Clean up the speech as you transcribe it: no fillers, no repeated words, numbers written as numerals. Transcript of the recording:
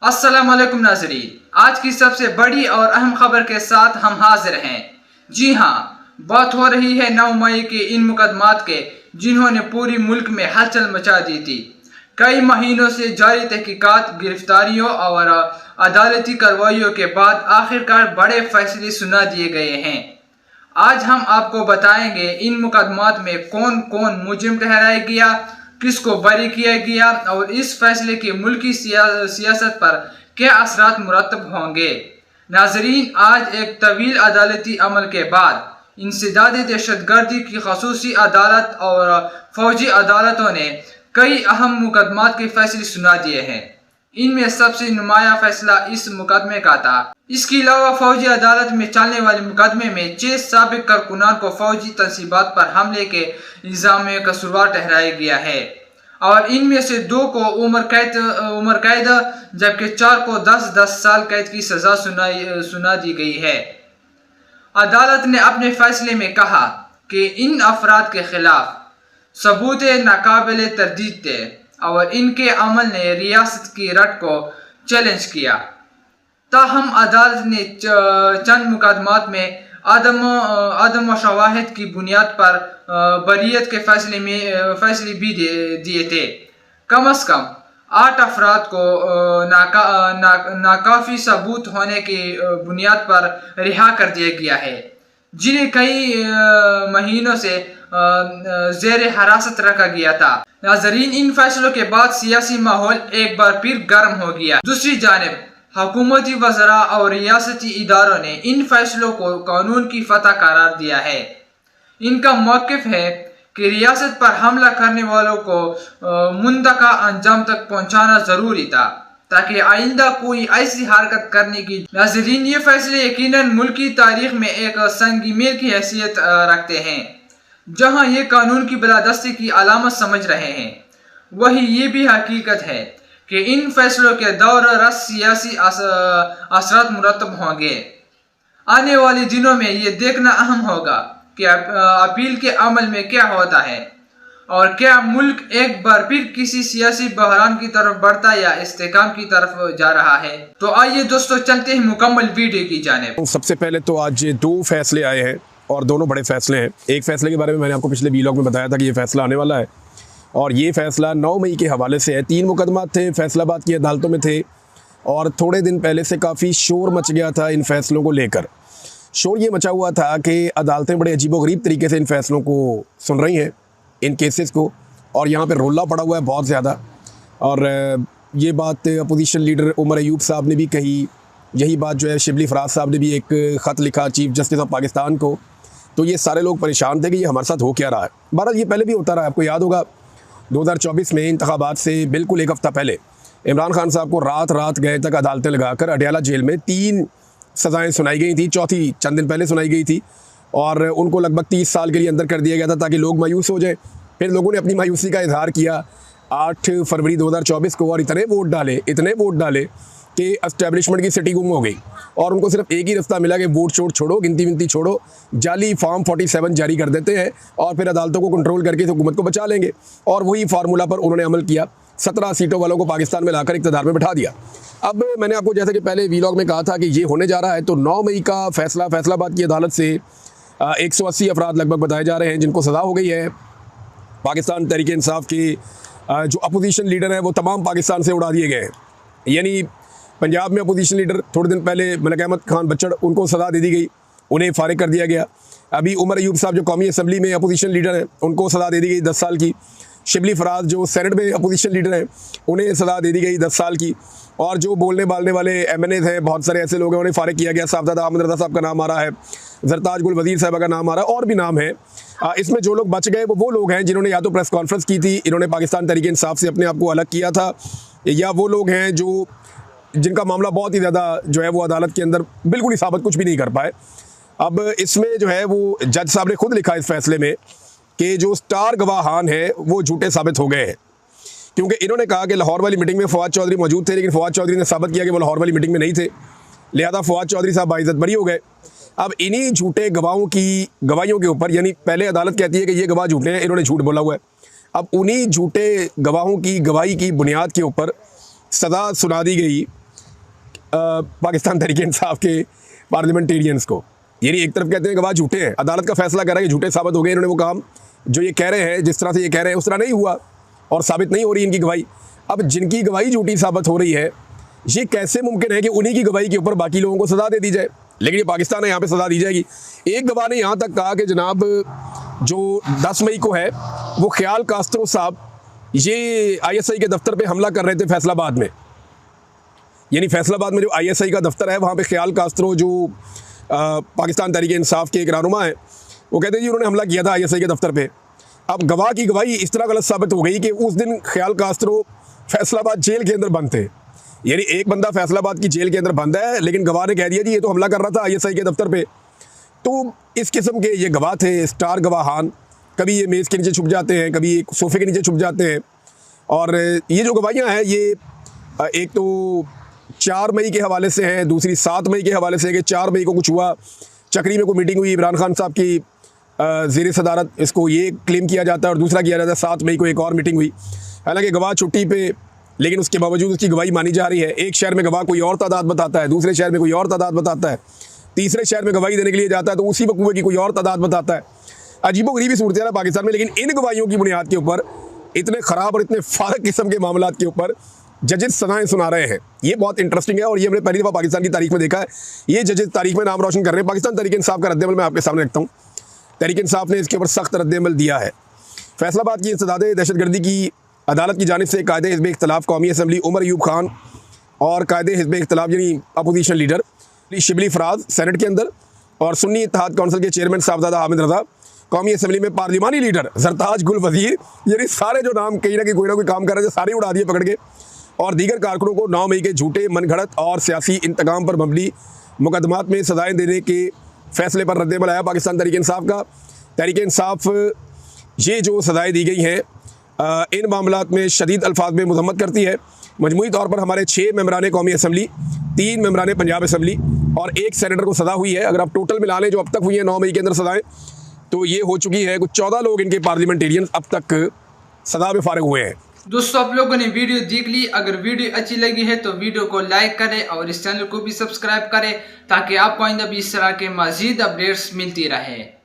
अस्सलाम वालेकुम नाज़रीन, आज की सबसे बड़ी और अहम खबर के साथ हम हाजिर हैं। जी हाँ, बात हो रही है 9 मई के इन मुकदमात के जिन्होंने पूरी मुल्क में हलचल मचा दी थी। कई महीनों से जारी तहकीकात, गिरफ्तारियों और अदालती कार्रवाइयों के बाद आखिरकार बड़े फैसले सुना दिए गए हैं। आज हम आपको बताएंगे इन मुकदमात में कौन कौन मुजरिम ठहराया गया, किसको बरी किया गया और इस फैसले के मुल्की सियासत पर क्या असरात मुरतब होंगे। नाजरीन, आज एक तवील अदालती अमल के बाद इंसदाद दहशतगर्दी की खसूसी अदालत और फौजी अदालतों ने कई अहम मुकदमात के फैसले सुना दिए हैं। इनमें सबसे नुमाया फैसला इस मुकदमे का था। इसके अलावा फौजी अदालत में चलने वाले मुकदमे में 6 साबिक कारकुनान को फौजी तंसीबात पर हमले के इल्जाम में कसूरवार ठहराया गया है और इनमें से 2 को उम्र कैद जबकि 4 को 10-10 साल कैद की सजा सुना दी गई है। अदालत ने अपने फैसले में कहा कि इन अफराद के खिलाफ सबूत नाकाबिल तरदीद थे और इनके अमल ने रियासत की रट को चैलेंज किया। ताहम अदालत ने चंद मुकदमात में आदम शवाहिद की बुनियाद पर बरियत के फैसले भी दिए थे। कम अज कम 8 अफराद को नाकाफी सबूत होने की बुनियाद पर रिहा कर दिया गया है, जिन्हें कई महीनों से जेर हिरासत रखा गया था। नाजरीन, इन फैसलों के बाद सियासी माहौल एक बार फिर गर्म हो गया। दूसरी जानिब हुकूमती वज़रा और रियासती इदारों ने इन फैसलों को कानून की फतह करार दिया है। इनका मौक़िफ़ है कि रियासत पर हमला करने वालों को मुंतका अंजाम तक पहुँचाना ज़रूरी था ताकि आइंदा कोई ऐसी हरकत करने की। नाज़रीन, ये फैसले यकीनन मुल्की तारीख में एक संगीमेर की हैसियत रखते हैं। जहाँ ये कानून की बलादस्ती की अलामत समझ रहे हैं, वही ये भी हकीकत है कि इन फैसलों के दौर रस सियासी असरात मुरतब होंगे। आने वाले दिनों में ये देखना अहम होगा कि अपील के अमल में क्या होता है और क्या मुल्क एक बार फिर किसी सियासी बहरान की तरफ बढ़ता या इस्तेकाम की तरफ जा रहा है। तो आइए दोस्तों, चलते हैं मुकम्मल वीडियो की जानिब। सबसे पहले तो आज 2 फैसले आए हैं और दोनों बड़े फैसले हैं। एक फैसले के बारे में मैंने आपको पिछले वीलॉग में बताया था कि ये फैसला आने वाला है और ये फैसला 9 मई के हवाले से है। 3 मुकदमात थे, फैसलाबाद की अदालतों में थे और थोड़े दिन पहले से काफ़ी शोर मच गया था इन फैसलों को लेकर। शोर ये मचा हुआ था कि अदालतें बड़े अजीबोगरीब तरीके से इन फैसलों को सुन रही हैं, इन केसेस को, और यहाँ पे रोला पड़ा हुआ है बहुत ज़्यादा। और ये बात अपोजिशन लीडर उमर अयूब साहब ने भी कही, यही बात जो है शिबली फराज साहब ने भी एक ख़त लिखा चीफ जस्टिस ऑफ पाकिस्तान को। तो ये सारे लोग परेशान थे कि ये हमारे साथ हो क्या रहा है। बहरहाल ये पहले भी होता रहा है। आपको याद होगा 2024 में इंतखाबात से बिल्कुल एक हफ़्ता पहले इमरान खान साहब को रात गए तक अदालतें लगाकर अडयाला जेल में 3 सज़ाएँ सुनाई गई थी। चौथी चंद दिन पहले सुनाई गई थी और उनको लगभग 30 साल के लिए अंदर कर दिया गया था ताकि लोग मायूस हो जाए। फिर लोगों ने अपनी मायूसी का इजहार किया 8 फरवरी 2024 को और इतने वोट डाले कि एस्टेब्लिशमेंट की सिटी गुम हो गई और उनको सिर्फ एक ही रास्ता मिला कि वोट छोड़ो, गिनती विनती छोड़ो, जाली फॉर्म 47 जारी कर देते हैं और फिर अदालतों को कंट्रोल करके इस हुकूमत को बचा लेंगे। और वही फार्मूला पर उन्होंने अमल किया। 17 सीटों वालों को पाकिस्तान में लाकर इक़्तिदार में बिठा दिया। अब मैंने आपको जैसे कि पहले वीलॉग में कहा था कि ये होने जा रहा है, तो 9 मई का फैसला फैसलाबाद की अदालत से 180 अफराद लगभग बताए जा रहे हैं जिनको सज़ा हो गई है। पाकिस्तान तहरीक इंसाफ के जो अपोजिशन लीडर हैं वो तमाम पाकिस्तान से उड़ा दिए गए हैं। यानी पंजाब में अपोजिशन लीडर थोड़े दिन पहले मलिक अहमद खान बच्चड़, उनको सज़ा दे दी गई, उन्हें फारिग कर दिया गया। अभी उमर अयूब साहब जो कौमी असम्बली में अपोजिशन लीडर हैं उनको सज़ा दे दी गई 10 साल की। शिबली फराज जो सेनेट में अपोजिशन लीडर हैं उन्हें सज़ा दे दी गई 10 साल की। और जो बोलने बालने वाले MNAs हैं, बहुत सारे ऐसे लोग हैं, उन्हें फारिग किया गया। साहबजादा अहमद रज़ा साहब का नाम आ रहा है, जरताज गुल वज़ीर साहब का नाम आ रहा है और भी नाम है। इसमें जो लोग बच गए वो लोग हैं जिन्होंने या तो प्रेस कॉन्फ्रेंस की थी, इन्होंने पाकिस्तान तहरीक इंसाफ से अपने आप को अलग किया था, या वो लोग हैं जिनका मामला बहुत ही ज़्यादा जो है वो अदालत के अंदर बिल्कुल ही साबित कुछ भी नहीं कर पाए। अब इसमें जो है वो जज साहब ने खुद लिखा इस फैसले में कि जो स्टार गवाहान हैं वो झूठे साबित हो गए हैं, क्योंकि इन्होंने कहा कि लाहौर वाली मीटिंग में फवाद चौधरी मौजूद थे, लेकिन फवाद चौधरी ने साबित किया कि वो लाहौर वाली मीटिंग में नहीं थे, लिहाजा फवाद चौधरी साहब बाइज्जत बरी हो गए। अब इन्हीं झूठे गवाहों की गवाहियों के ऊपर, यानी पहले अदालत कहती है कि ये गवाह झूठे हैं, इन्होंने झूठ बोला हुआ है, अब उन्हीं झूठे गवाहों की गवाही की बुनियाद के ऊपर सज़ा सुना दी गई पाकिस्तान तहरीक इंसाफ के पार्लियामेंटेरियंस को। यानी एक तरफ कहते हैं गवाह झूठे हैं, अदालत का फैसला कर रहा है कि झूठे साबित हो गए, इन्होंने वो काम जो ये कह रहे हैं, जिस तरह से ये कह रहे हैं उस तरह नहीं हुआ और साबित नहीं हो रही इनकी गवाही। अब जिनकी गवाही झूठी साबित हो रही है, ये कैसे मुमकिन है कि उन्हीं की गवाही के ऊपर बाकी लोगों को सज़ा दे दी जाए? लेकिन ये पाकिस्तान है, यहाँ पे सज़ा दी जाएगी। एक गवाह ने यहाँ तक कहा कि जनाब जो 10 मई को है वो ख्याल कास्त्रो साहब ये ISI के दफ्तर पे हमला कर रहे थे फैसलाबाद में। यानी फैसलाबाद में जो ISI का दफ्तर है वहाँ पे ख्याल कास्त्रो जो पाकिस्तान तहरीक इंसाफ के एक रहनुमा है, वो कहते हैं जी उन्होंने हमला किया था ISI के दफ्तर पे। अब गवाह की गवाही इस तरह गलत साबित हो गई कि उस दिन ख्याल कास्त्रो फैसलाबाद जेल के अंदर बंद थे। यानी एक बंदा फैसलाबाद की जेल के अंदर बंद है, लेकिन गवाह ने कह दिया जी ये तो हमला कर रहा था ISI के दफ्तर पे। तो इस किस्म के ये गवाह थे, स्टार गवाहान। कभी ये मेज़ के नीचे छुप जाते हैं, कभी एक सोफ़े के नीचे छुप जाते हैं। और ये जो गवाहियाँ हैं ये एक तो 4 मई के हवाले से हैं, दूसरी 7 मई के हवाले से है कि 4 मई को कुछ हुआ, चक्री में कोई मीटिंग हुई, इमरान खान साहब की ज़ेर सदारत, इसको ये क्लेम किया जाता है। और दूसरा किया जाता है 7 मई को एक और मीटिंग हुई, हालांकि गवाह छुट्टी पे, लेकिन उसके बावजूद उसकी गवाही मानी जा रही है। एक शहर में गवाह कोई और तादाद बताता है, दूसरे शहर में कोई और तादाद बताता है, तीसरे शहर में गवाही देने के लिए जाता है तो उसी वकूए की कोई और तादाद बताता है। अजीबोगरीबी सूरत है पाकिस्तान में। लेकिन इन गवाहियों की बुनियाद के ऊपर इतने ख़राब और इतने फारक किस्म के मामलात के ऊपर जजेस सज़ाएँ सुना रहे हैं। ये बहुत इंटरेस्टिंग है और ये हमने पहली दफ़ा पाकिस्तान की तारीख में देखा है। ये जजेस तारीख में नाम रोशन कर रहे हैं। पाकिस्तान तहरीक इंसाफ का रद्दअमल मैं आपके सामने रखता हूँ। तहरीक इंसाफ ने इसके ऊपर सख्त रद्दअमल दिया है। फैसलाबाद की इंसदाद दहशतगर्दी की अदालत की जानिब से कायदे हिज़्ब इख्तिलाफ कौमी असम्बली उमर अयूब खान और कायदे हिज़्ब इख्तिलाफ यानी opposition leader Shibli Faraz senate के अंदर और सुन्नी इत्तेहाद काउंसिल के चेयरमैन साहबजादा हामिद रज़ा, कौमी असम्बली में पार्लिमानी लीडर जरताज गुल वज़ीर, यानी सारे जो नाम कहीं ना कोई काम कर रहे थे सारे उड़ा दिए पकड़ के, और दीगर कारकुनों को 9 मई के झूठे मनगढ़ंत और सियासी इंतकाम पर मबनी मुकदमात में सज़ाएँ देने के फैसले पर रद्दअमल आया पाकिस्तान तहरीक इंसाफ का। तहरीक इंसाफ ये जो सज़ाएँ दी गई हैं इन मामलात में शदीद अल्फाज में मज़म्मत करती है। मजमूई तौर पर हमारे 6 मेंबरान कौमी असम्बली, 3 मेंबरान पंजाब असम्बली और 1 सेनेटर को सज़ा हुई है। अगर आप टोटल मिला लें जो अब तक हुई है 9 मई के अंदर सज़ाएँ, तो ये हो चुकी है कुछ 14 लोग इनके पार्लियामेंटेरियन अब तक सज़ा में फारिग हुए हैं। दोस्तों आप लोगों ने वीडियो देख ली। अगर वीडियो अच्छी लगी है तो वीडियो को लाइक करें और इस चैनल को भी सब्सक्राइब करें ताकि आपको आइंदा भी इस तरह के मज़ीद अपडेट्स मिलती रहे।